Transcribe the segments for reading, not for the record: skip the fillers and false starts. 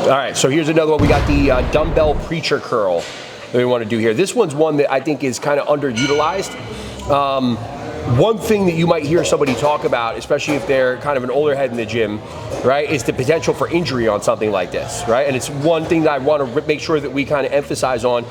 All right, so here's another one. We got the dumbbell preacher curl that we want to do here. This one's one that I think is kind of underutilized. One thing that you might hear somebody talk about, especially if they're kind of an older head in the gym, right, is the potential for injury on something like this, right? And it's one thing that I want to make sure that we kind of emphasize on,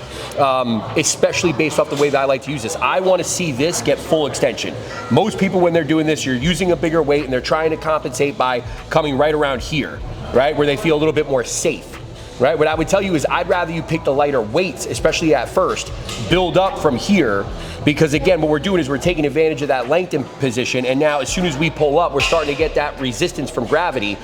especially based off the way that I like to use this. I want to see this get full extension. Most people, when they're doing this, you're using a bigger weight and they're trying to compensate by coming right around here, right, where they feel a little bit more safe. Right, what I would tell you is I'd rather you pick the lighter weights, especially at first, build up from here, because again, what we're doing is we're taking advantage of that lengthened position, and now as soon as we pull up, we're starting to get that resistance from gravity,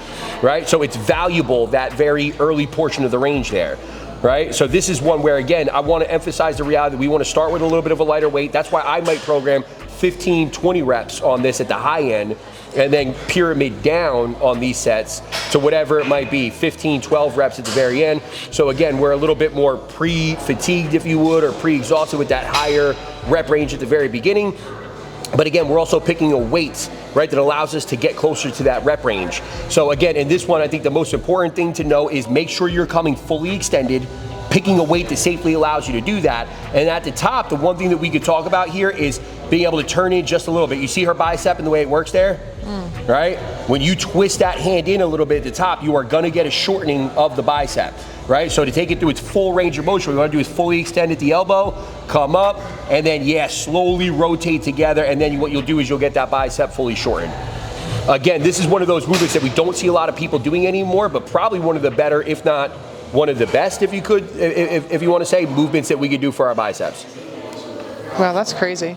right? So it's valuable, that very early portion of the range there. Right, so this is one where, again, I want to emphasize the reality that we want to start with a little bit of a lighter weight. That's why I might program 15, 20 reps on this at the high end, and then pyramid down on these sets to whatever it might be, 15, 12 reps at the very end. So again, we're a little bit more pre-fatigued, if you would, or pre-exhausted with that higher rep range at the very beginning. But again, we're also picking a weight, right, that allows us to get closer to that rep range. So again, in this one, I think the most important thing to know is make sure you're coming fully extended, picking a weight that safely allows you to do that. And at the top, the one thing that we could talk about here is being able to turn in just a little bit. You see her bicep and the way it works there? Right? When you twist that hand in a little bit at the top, you are gonna get a shortening of the bicep, right? So to take it through its full range of motion, what we wanna do is fully extend at the elbow, come up, and then, slowly rotate together, and then what you'll do is you'll get that bicep fully shortened. Again, this is one of those movements that we don't see a lot of people doing anymore, but probably one of the better, if not one of the best, if you wanna say, movements that we could do for our biceps. Wow, that's crazy.